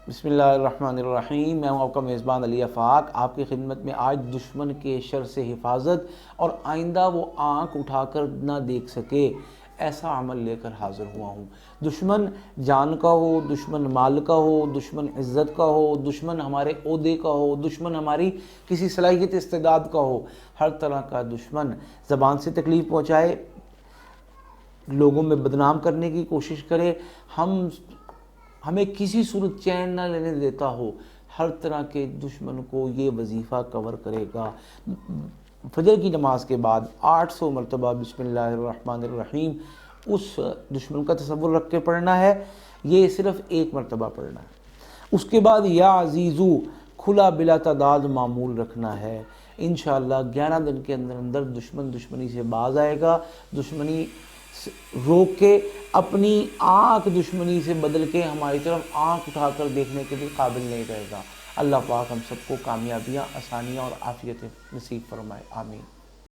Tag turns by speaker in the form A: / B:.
A: بسم اللہ الرحمن الرحیم۔ میں ہوں آپ کا میزبان علی آفاق، آپ کی خدمت میں آج دشمن کے شر سے حفاظت اور آئندہ وہ آنکھ اٹھا کر نہ دیکھ سکے ایسا عمل لے کر حاضر ہوا ہوں۔ دشمن جان کا ہو، دشمن مال کا ہو، دشمن عزت کا ہو، دشمن ہمارے عہدے کا ہو، دشمن ہماری کسی صلاحیت استعداد کا ہو، ہر طرح کا دشمن زبان سے تکلیف پہنچائے، لوگوں میں بدنام کرنے کی کوشش کرے، ہمیں کسی صورت چین نہ لینے دیتا ہو، ہر طرح کے دشمن کو یہ وظیفہ کور کرے گا۔ فجر کی نماز کے بعد 800 مرتبہ بسم اللہ الرحمن الرحیم اس دشمن کا تصور رکھ کے پڑھنا ہے۔ یہ صرف ایک مرتبہ پڑھنا ہے۔ اس کے بعد یا عزیزو کھلا بلا تعداد معمول رکھنا ہے۔ انشاءاللہ 11 دن کے اندر دشمنی سے باز آئے گا، دشمنی روک کے اپنی آنکھ دشمنی سے بدل کے ہماری طرف آنکھ اٹھا کر دیکھنے کے بھی قابل نہیں رہے گا۔ اللہ پاک ہم سب کو کامیابیاں، آسانیاں اور عافیت نصیب فرمائے، آمین۔